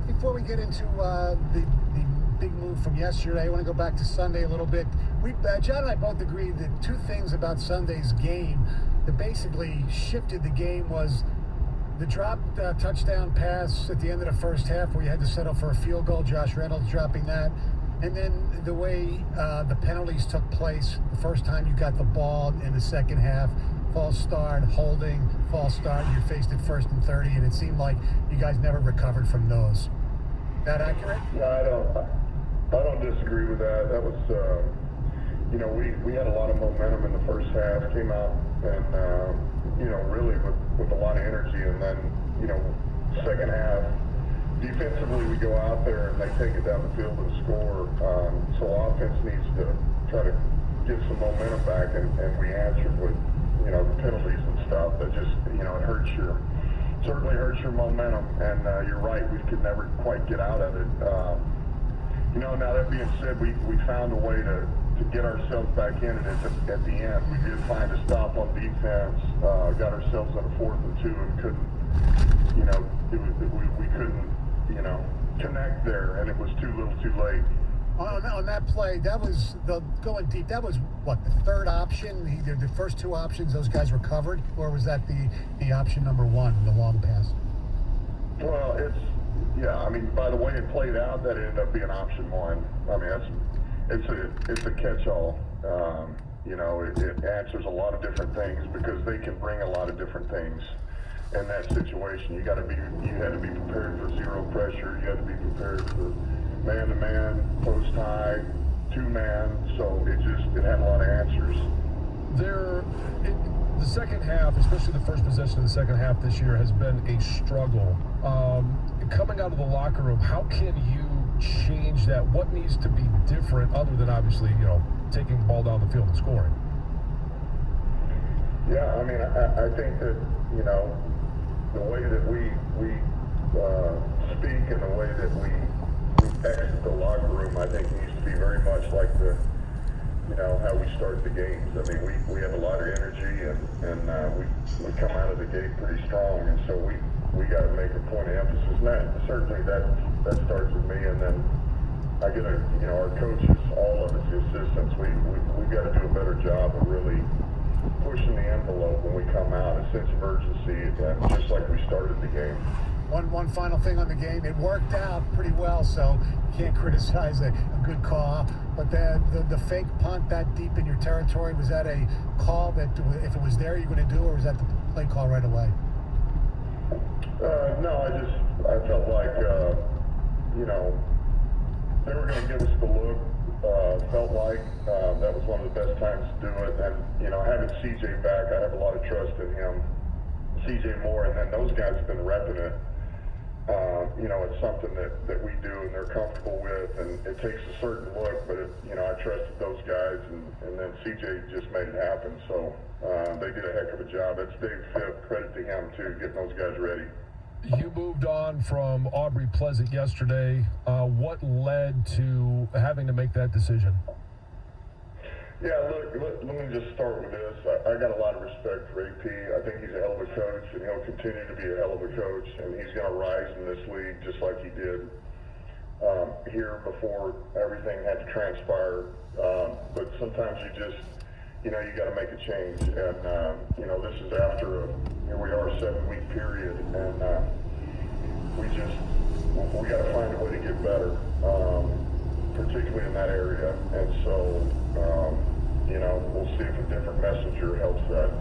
Before we get into the big move from yesterday, I want to go back to Sunday a little bit. John and I both agreed that 2 things about Sunday's game that basically shifted the game was the dropped touchdown pass at the end of the first half where you had to settle for a field goal, Josh Reynolds dropping that, and then the way the penalties took place the first time you got the ball in the second half. False start, holding, false start, you faced it 1st and 30, and it seemed like you guys never recovered from those. That accurate? No, I don't disagree with that. That was, we had a lot of momentum in the first half, came out and, really with a lot of energy, and then, second half, defensively we go out there and they take it down the field and score. So offense needs to try to get some momentum back, and we answered with, the penalties and stuff. That just, it certainly hurts your momentum, and you're right, we could never quite get out of it. Now that being said, we found a way to get ourselves back in it at the end. We did find a stop on defense, got ourselves on a 4th and 2 and couldn't, we couldn't, connect there, and it was too little too late. On that play, that was going deep. That was what, the third option? The first two options, those guys were covered, or was that the option number 1, the long pass? Well, by the way it played out, that ended up being option 1. I mean, it's a catch-all. It answers a lot of different things because they can bring a lot of different things in that situation. You had to be prepared for zero pressure. You had to be prepared for man-to-man, post high, 2-man. So it had a lot of answers. The second half, especially the first possession of the second half this year, has been a struggle. Coming out of the locker room, how can you change that? What needs to be different other than obviously, taking the ball down the field and scoring? Yeah, I mean, I think that, the way that we speak and the way that we exit the locker room, I think needs to be very much like how we start the games. I mean, we have a lot of energy and we come out of the gate pretty strong, and so we got to make a point of emphasis. And certainly that starts with me, and then I get our coaches, all of us, the assistants, we got to do a better job of really pushing the envelope when we come out, a sense of urgency, just like we started the game. One final thing on the game. It worked out pretty well, so you can't criticize a good call. But the fake punt that deep in your territory, was that a call that if it was there you're going to do, or was that the play call right away? No, I felt like, they were going to give us the look. Felt like that was one of the best times to do it. And, having CJ back, I have a lot of trust in him, CJ Moore, and then those guys have been repping it. It's something that we do and they're comfortable with, and it takes a certain look, but I trusted those guys, and then CJ just made it happen. So they did a heck of a job. That's Dave Fipp, credit to him too, getting those guys ready. You moved on from Aubrey Pleasant yesterday. What led to having to make that decision? Yeah, look, let me just start with this. I got a lot of respect for AP. I think he's a hell of a coach, and he'll continue to be a hell of a coach, and he's going to rise in this league just like he did here before everything had to transpire. But sometimes you just, you got to make a change. And, this is after here we are, a 7-week period, and we got to find a way to get better, particularly in that area. And so, we'll see if a different messenger helps that.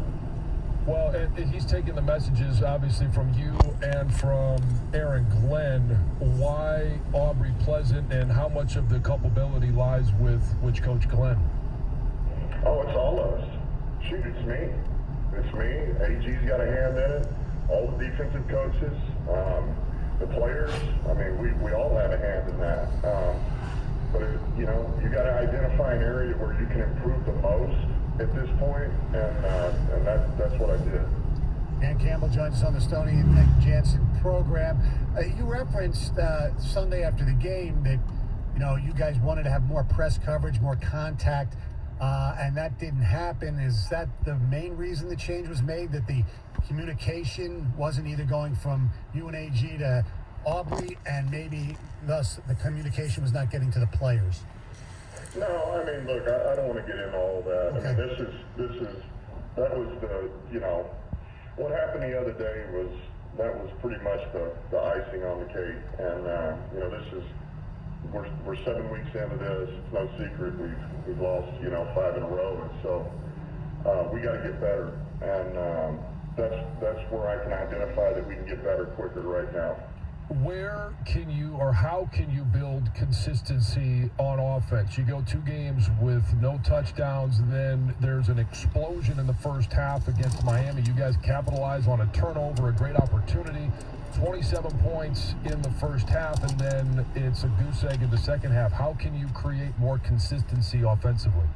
Well, and he's taking the messages, obviously, from you and from Aaron Glenn. Why Aubrey Pleasant, and how much of the culpability lies with which Coach Glenn? Oh, it's all of us. Shoot, it's me. It's me. AG's got a hand in it. All the defensive coaches, the players. I mean, we all have a hand in that. But, you got to identify an area where you can improve the most at this point, and that's what I did. Dan Campbell joins us on the Stoney and Jansen program. You referenced Sunday after the game that, you guys wanted to have more press coverage, more contact, and that didn't happen. Is that the main reason the change was made, that the communication wasn't either going from you and AG to Aubrey, and maybe thus the communication was not getting to the players? No, I mean, look, I don't want to get into all of that. Okay. I mean, that was what happened the other day that was pretty much the icing on the cake. And, we're 7 weeks into this. It's no secret we've lost, 5 in a row. And so we got to get better. And that's where I can identify that we can get better quicker right now. where can you or how can you build consistency on offense? You go 2 games with no touchdowns, then there's an explosion in the first half against Miami. You guys capitalize on a turnover, a great opportunity. 27 points in the first half, and then it's a goose egg in the second half. How can you create more consistency offensively?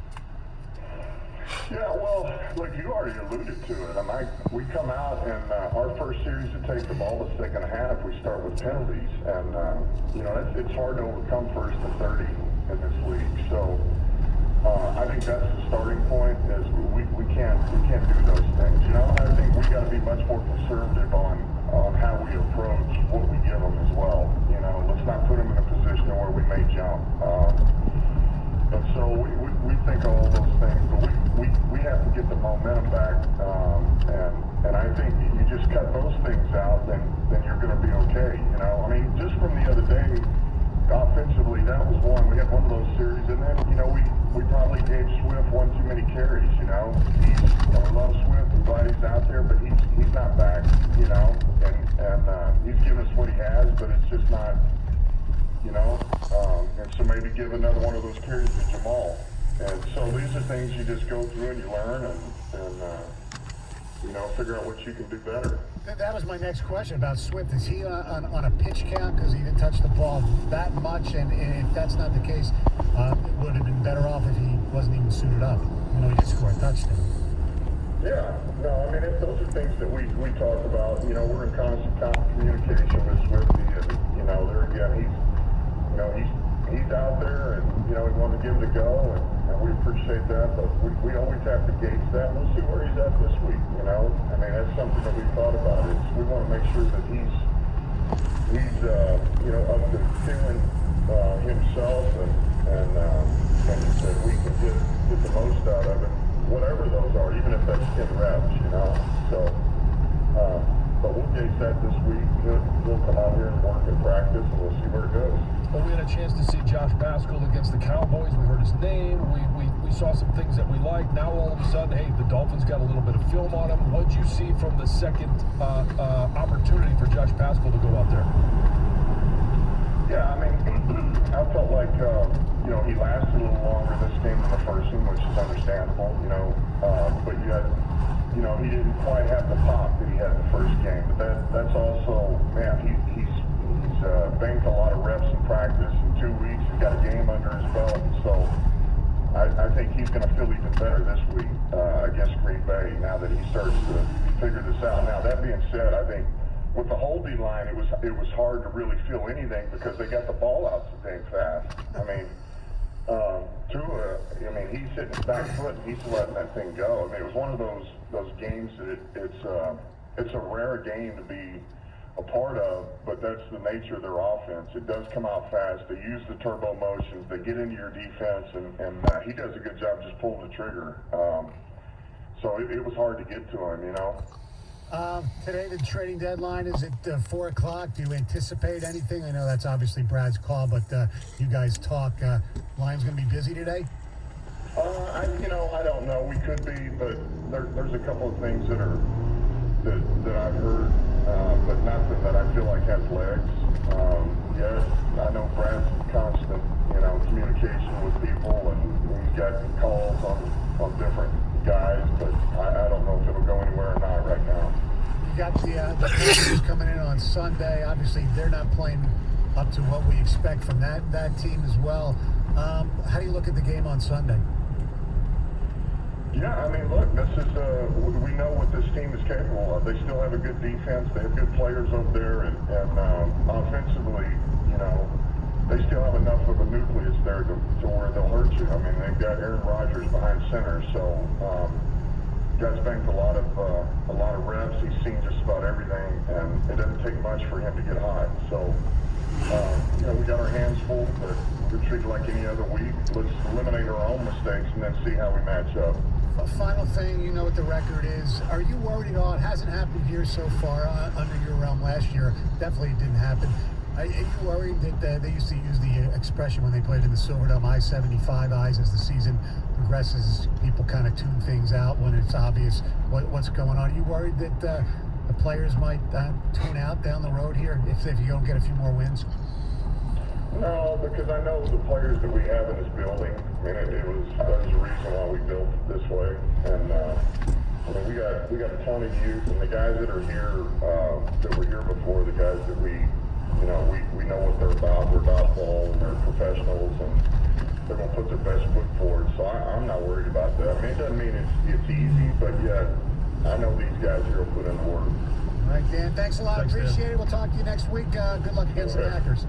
Yeah, well, look, you already alluded to it. We come out and our first series to take the ball the second half, we start with penalties, and it's hard to overcome first to 30 in this league. So I think that's the starting point. Is we can't do those things. I think we got to be much more conservative on how we approach what we give them as well. Let's not put them in a position where we may jump. And so we think of all those things, but we have to get the momentum back, and I think you just cut those things out, then you're going to be okay. Just from the other day, offensively, that was one. We had one of those series, and then we probably gave Swift one too many carries. I love Swift, and glad he's out there, but he's not back. And he's given us what he has, but it's just not. And so maybe give another one of those carries to Jamal. And so these are things you just go through and you learn and figure out what you can do better. That was my next question about Swift. Is he on a pitch count because he didn't touch the ball that much? And if that's not the case, would it have been better off if he wasn't even suited up? He just scored a touchdown. Yeah, no, those are things that we talk about. We're in constant communication with Swifty, and there again, he's out there, and we want to give it a go, and we appreciate that. But we always have to gauge that. We'll see where he's at this week. That's something that we've thought about. Is we want to make sure that he's up to feeling himself, and that we can get the most out of it, whatever those are, even if that's 10 reps. So. But we'll gauge that this week. He'll come out here and work and practice, and we'll see where it goes. Well, we had a chance to see Josh Paschal against the Cowboys. We heard his name. We saw some things that we liked. Now all of a sudden, hey, the Dolphins got a little bit of film on him. What did you see from the second opportunity for Josh Paschal to go out there? Yeah, I felt like he lasted a little longer this game than the first one, which is understandable. But you had. He didn't quite have the pop that he had in the first game. But that's also, man, he's banked a lot of reps in practice in 2 weeks. He's got a game under his belt. So I think he's going to feel even better this week against Green Bay now that he starts to figure this out. Now, that being said, I think with the holding line, it was hard to really feel anything because they got the ball out so dang fast. Tua, he's hitting his back foot and he's letting that thing go. It was one of those games that it's a rare game to be a part of, but that's the nature of their offense. It does come out fast. They use the turbo motions. They get into your defense, and he does a good job just pulling the trigger. So it was hard to get to him, Today, the trading deadline is at 4 o'clock. Do you anticipate anything? I know that's obviously Brad's call, but you guys talk. Lions going to be busy today? I don't know. We could be, but there's a couple of things that I've heard, but nothing that I feel like has legs. I know Brad's in constant, communication with people, and he's got calls on different guys, but I don't know if it'll go anywhere or not right now. You got the Packers coming in on Sunday. Obviously, they're not playing up to what we expect from that team as well. How do you look at the game on Sunday? Yeah, look, this is we know what this team is capable of. They still have a good defense. They have good players over there, and offensively, they still have enough of a nucleus there to where they'll hurt you. They've got Aaron Rodgers behind center, so guys banked a lot of reps. He's seen just about everything, and it doesn't take much for him to get hot. So, we got our hands full, but we're treated like any other week. Let's eliminate our own mistakes and then see how we match up. A final thing, you know what the record is. Are you worried at all? It hasn't happened here so far under your realm last year. Definitely it didn't happen. Are you worried that they used to use the expression when they played in the Silverdome, I-75 eyes, as the season progresses, people kind of tune things out when it's obvious what's going on? Are you worried that the the players might tune out down the road here if you don't get a few more wins? No, because I know the players that we have in this building. I mean, that was a reason why we built it this way. And I mean, we got a ton of youth, and the guys that are here that were here before, the guys that we know what they're about. They're dodgeball and they're professionals, and they're gonna put their best foot forward. So I'm not worried about that. I mean, it doesn't mean it's easy, but yet I know these guys here will put in the work. All right, Dan. Thanks a lot. Appreciate it. We'll talk to you next week. Good luck against the Packers.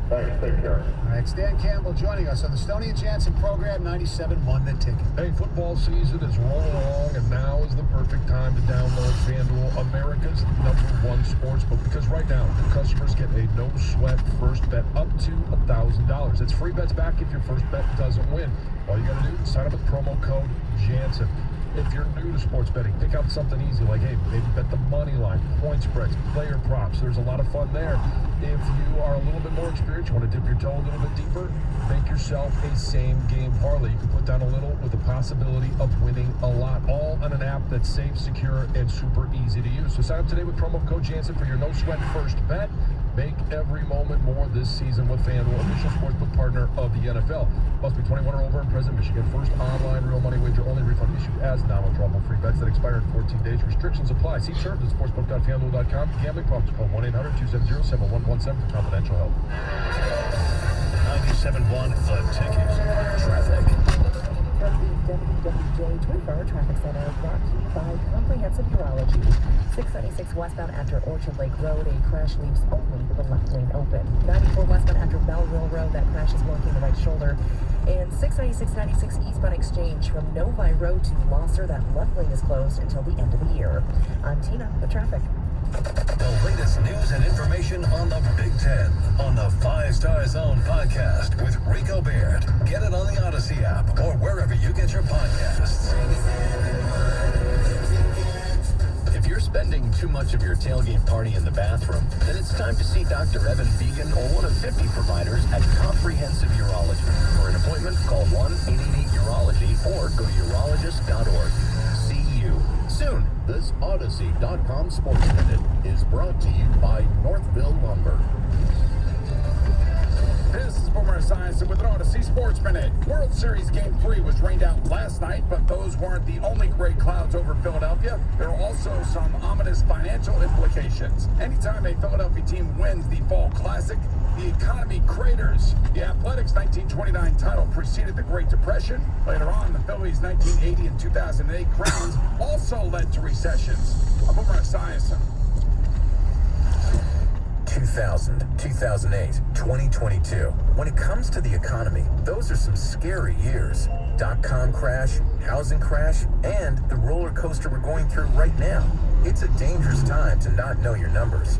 Thanks. Take care. All right, Stan Campbell joining us on the Stoney and Jansen program, 97.1 The Ticket. Hey, football season is rolling along, and now is the perfect time to download FanDuel, America's #1 sportsbook, because right now, new customers get a no-sweat first bet up to $1,000. It's free bets back if your first bet doesn't win. All you got to do is sign up with promo code Jansen. If you're new to sports betting, pick out something easy like, hey, maybe bet the money line, point spreads, player props. There's a lot of fun there. If you are a little bit more experienced, you want to dip your toe a little bit deeper, make yourself a same-game parlay. You can put down a little with the possibility of winning a lot, all on an app that's safe, secure, and super easy to use. So sign up today with promo code Jansen for your no-sweat first bet. Make every moment more this season with FanDuel, official sportsbook partner of the NFL. Must be 21 or over in present Michigan. First online real money wager only. Refund issued as non-withdrawable free bets that expire in 14 days. Restrictions apply. See terms at sportsbook.fanduel.com. Gambling problems, call 1-800-270-7117 for confidential help. 97.1 The Ticket. Traffic. From the WWJ 24-hour traffic center, brought to you by Comprehensive Urology. 696 westbound after Orchard Lake Road, a crash leaves only the left lane open. 94 westbound after Melville Road, that crash is blocking the right shoulder. And 696 eastbound exchange from Novi Road to Losser, that left lane is closed until the end of the year. I'm Tina, the traffic. The latest news and information on the Big Ten on the 5 Star Zone podcast with Rico Beard. Get it on the Odyssey app or wherever you get your podcasts. If you're spending too much of your tailgate party in the bathroom, then it's time to see Dr. Evan Began or one of 50 providers at Comprehensive Urology. For an appointment, call 1-888-UROLOGY or go to urologist.org. See you soon. This Odyssey.com Sports Minute is brought to you by Northville Lumber. This is Boomer Esiason with an Odyssey Sports Minute. World Series Game 3 was rained out last night, but those weren't the only gray clouds over Philadelphia. There are also some ominous financial implications. Anytime a Philadelphia team wins the Fall Classic, the economy craters. The Athletics' 1929 title preceded the Great Depression. Later on, the Phillies' 1980 and 2008 crowns also led to recessions. I'm Boomer Esiason. 2000, 2008, 2022. When it comes to the economy, those are some scary years. .com crash, housing crash, and the roller coaster we're going through right now. It's a dangerous time to not know your numbers.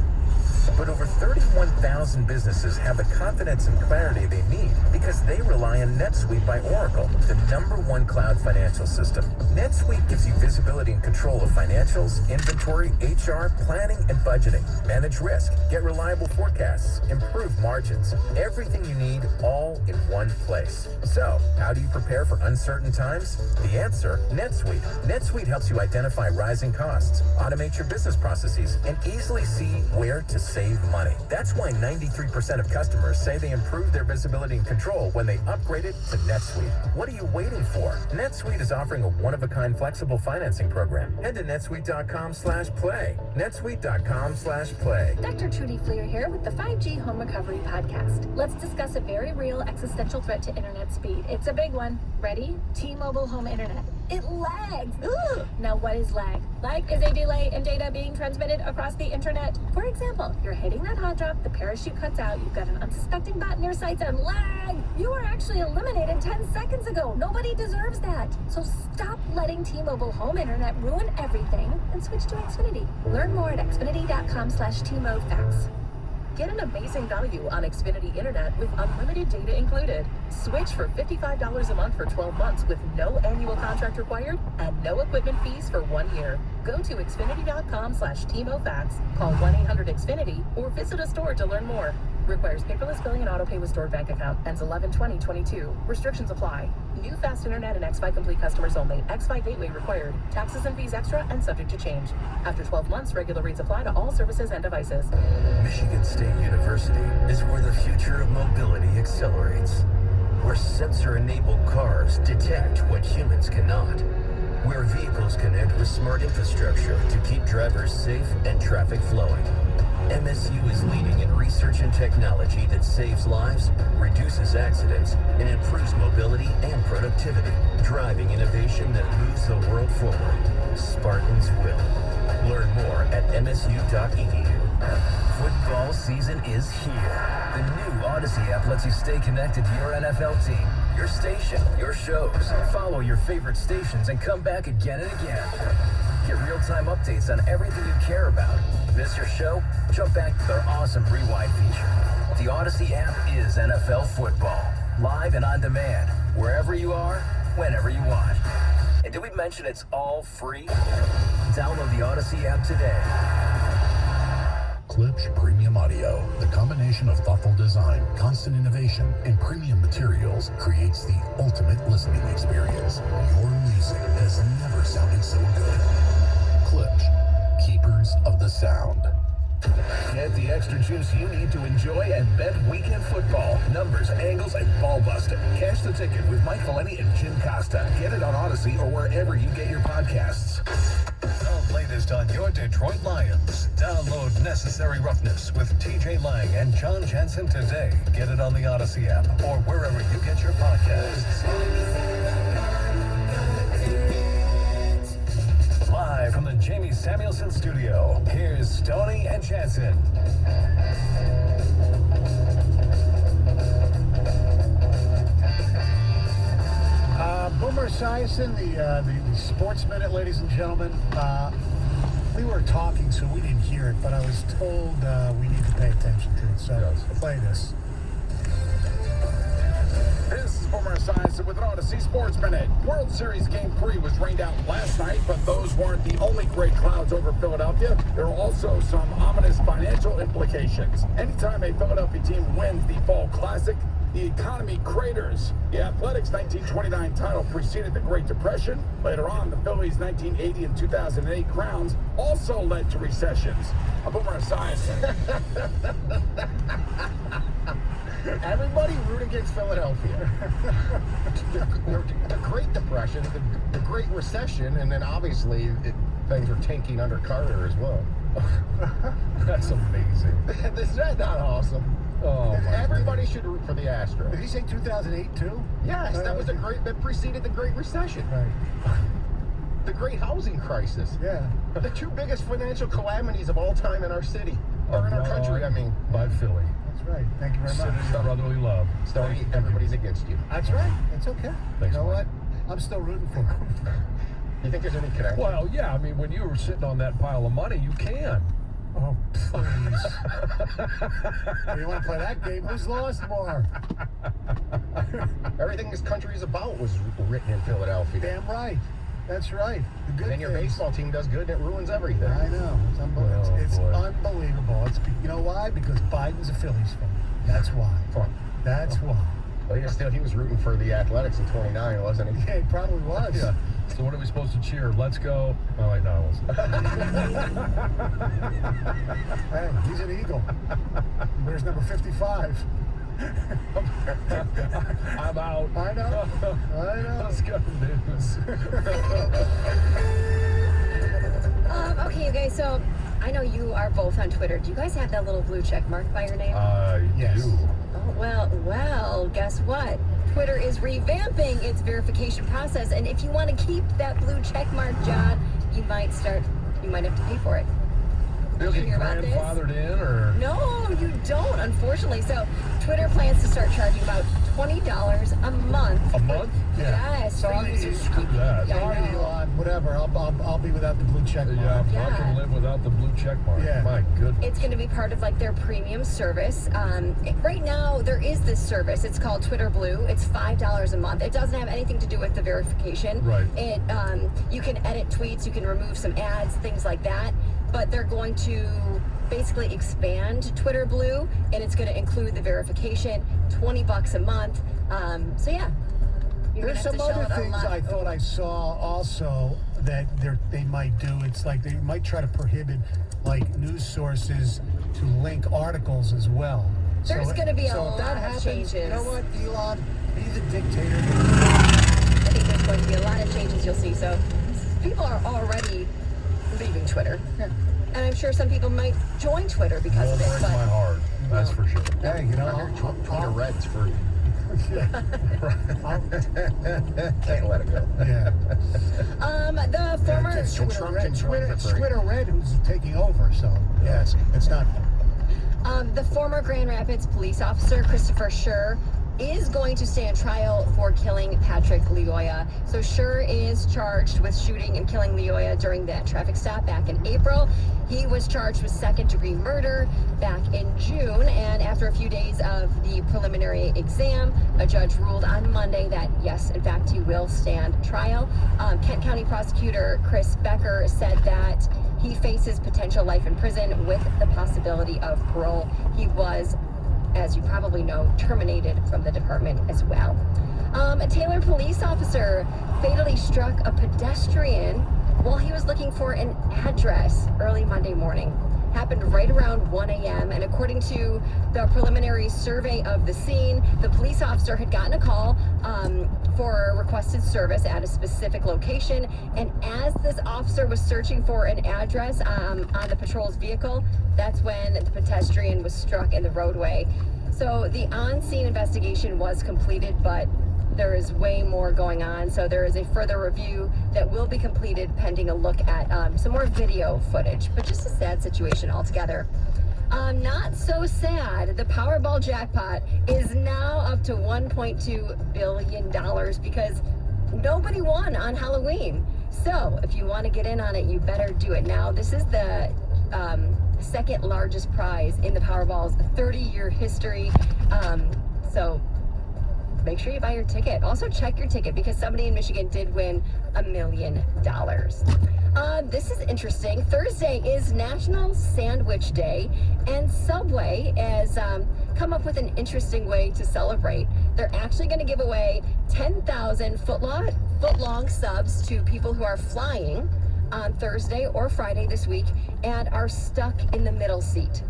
But over 31,000 businesses have the confidence and clarity they need because they rely on NetSuite by Oracle, the #1 cloud financial system. NetSuite gives you visibility and control of financials, inventory, HR, planning, and budgeting. Manage risk, get reliable forecasts, improve margins. Everything you need all in one place. So, how do you prepare for uncertain times? The answer, NetSuite. NetSuite helps you identify rising costs, automate your business processes, and easily see where to save money. That's why 93% of customers say they improved their visibility and control when they upgraded to NetSuite. What are you waiting for? NetSuite is offering a one-of-a-kind flexible financing program. Head to netsuite.com/play. netsuite.com/play. Dr. Trudy Fleer here with the 5G Home Recovery Podcast. Let's discuss a very real existential threat to internet speed. It's a big one. Ready? T-Mobile Home Internet. It lags. Ugh. Now what is lag? Lag is a delay in data being transmitted across the internet. For example, you're hitting that hot drop, the parachute cuts out, you've got an unsuspecting bot in your sights, and lag! You were actually eliminated 10 seconds ago. Nobody deserves that. So stop letting T-Mobile Home Internet ruin everything and switch to Xfinity. Learn more at xfinity.com/T-MoFax. Get an amazing value on Xfinity Internet with unlimited data included. Switch for $55 a month for 12 months with no annual contract required and no equipment fees for 1 year. Go to xfinity.com/TMoFax, call 1-800-XFINITY, or visit a store to learn more. Requires paperless billing and auto pay with stored bank account. Ends 11/20/22. Restrictions apply. New fast internet and xFi Complete customers only. xFi Gateway required. Taxes and fees extra and subject to change. After 12 months, regular rates apply to all services and devices. Michigan State University is where the future of mobility accelerates. Where sensor-enabled cars detect what humans cannot. Where vehicles connect with smart infrastructure to keep drivers safe and traffic flowing. MSU is leading in research and technology that saves lives, reduces accidents, and improves mobility and productivity, driving innovation that moves the world forward. Spartans will. Learn more at msu.edu. Football season is here. The new Odyssey app lets you stay connected to your NFL team, your station, your shows. Follow your favorite stations and come back again and again. Get real-time updates on everything you care about. Miss your show? Jump back to their awesome rewind feature. The Odyssey app is NFL football. Live and on demand. Wherever you are, whenever you want. And did we mention it's all free? Download the Odyssey app today. Klipsch Premium Audio. The combination of thoughtful design, constant innovation, and premium materials creates the ultimate listening experience. Your music has never sounded so good. Klipsch, keepers of the sound. Get the extra juice you need to enjoy and bet weekend football. Numbers, angles, and ball busting. Cash the ticket with Mike Valeni and Jim Costa. Get it on Odyssey or wherever you get your podcasts. The latest on your Detroit Lions. Download Necessary Roughness with TJ Lang and John Jansen today. Get it on the Odyssey app or wherever you get your podcasts. Live from the Jamie Samuelson studio, here's Stoney and Jansen. Boomer Esiason, the Sports Minute, ladies and gentlemen. We were talking, so we didn't hear it, but I was told we need to pay attention to it. So play this. This is Boomer Esiason with an Odyssey Sports Minute. World Series Game 3 was rained out last night, but those weren't the only gray clouds over Philadelphia. There are also some ominous financial implications. Anytime a Philadelphia team wins the Fall Classic, the economy craters. The Athletics' 1929 title preceded the Great Depression. Later on, the Phillies' 1980 and 2008 crowns also led to recessions. I'm Boomer Esiason. Everybody root against Philadelphia. the Great Depression, the Great Recession, and then obviously things are tanking under Carter as well. That's amazing. Is that not awesome? Oh, everybody should root for the Astros. Did he say 2008 too? Yes, that was that preceded the Great Recession. Right. The Great Housing Crisis. Yeah. The two biggest financial calamities of all time in our city, or in our country, I mean. By Philly. That's right. Thank you very much. City of brotherly love. Stoney, everybody's against you. That's right. It's okay. Thanks, you know Mike. what? I'm still rooting for him. You think there's any connection? Well, yeah. I mean, when you were sitting on that pile of money, you can. Oh, please. You want to play that game? Who's lost more? Everything this country is about was written in Philadelphia. Damn right. That's right. The good and then your things. baseball team does good and it ruins everything. I know. It's unbelievable. It's unbelievable. You know why? Because Biden's a Phillies fan. That's why. That's why. Well, he was rooting for the Athletics in 29, wasn't he? Yeah, he probably was. Yeah. So what are we supposed to cheer? Let's go. Oh, wait, no. Hey, he's an Eagle. Where's number 55? I'm out. I know. Let's go, news. Okay, you guys, so I know you are both on Twitter. Do you guys have that little blue check mark by your name? Yes. Do. Oh, well, guess what? Twitter is revamping its verification process, and if you want to keep that blue check mark, John, you might have to pay for it. Did you hear about this? Grandfathered in, or? No, you don't, unfortunately. So Twitter plans to start charging about $20 a month. A month? Yeah. Yes. Sorry, screw that. Sorry, Elon. Whatever. I'll be without the blue check mark. Yeah, I can live without the blue check mark. Yeah. My goodness. It's going to be part of like their premium service. Right now, there is this service. It's called Twitter Blue. It's $5 a month. It doesn't have anything to do with the verification. Right. It you can edit tweets. You can remove some ads, things like that. But they're going to basically expand Twitter Blue, and it's going to include the verification, $20 a month. So yeah. There's some other things I thought I saw also that they might do. It's like they might try to prohibit like news sources to link articles as well. There's going to be a lot that of happens, changes. You know what, Elon? Be the dictator. I think there's going to be a lot of changes you'll see. So people are already leaving Twitter. Yeah. And I'm sure some people might join Twitter because of it. Breaks my heart. That's for sure. Hey, you know, Twitter Red's free. Can't let it go. Yeah. The former Twitter Red, who's taking over. So yes, it's not. The former Grand Rapids police officer, Christopher Schur, is going to stand trial for killing Patrick Lyoya. So Schur is charged with shooting and killing Lyoya during that traffic stop back in April. He was charged with second-degree murder back in June, and after a few days of the preliminary exam, a judge ruled on Monday that, yes, in fact, he will stand trial. Kent County prosecutor Chris Becker said that he faces potential life in prison with the possibility of parole. He was, as you probably know, terminated from the department as well. A Taylor police officer fatally struck a pedestrian while he was looking for an address early Monday morning. Happened right around 1 a.m. and according to the preliminary survey of the scene, the police officer had gotten a call for a requested service at a specific location, and as this officer was searching for an address on the patrol's vehicle, that's when the pedestrian was struck in the roadway. So the on-scene investigation was completed, but there is way more going on. So there is a further review that will be completed pending a look at some more video footage, but just a sad situation altogether. Not so sad. The Powerball jackpot is now up to $1.2 billion because nobody won on Halloween. So if you want to get in on it, you better do it now. This is the second largest prize in the Powerball's 30-year history. So make sure you buy your ticket. Also check your ticket because somebody in Michigan did win $1 million. This is interesting. Thursday is National Sandwich Day, and Subway has come up with an interesting way to celebrate. They're actually going to give away 10,000 foot-long subs to people who are flying on Thursday or Friday this week and are stuck in the middle seat.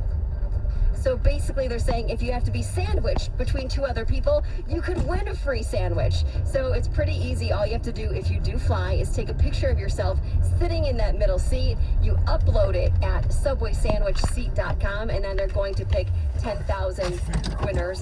So basically they're saying if you have to be sandwiched between two other people, you could win a free sandwich. So it's pretty easy. All you have to do if you do fly is take a picture of yourself sitting in that middle seat. You upload it at subwaysandwichseat.com, and then they're going to pick 10,000 winners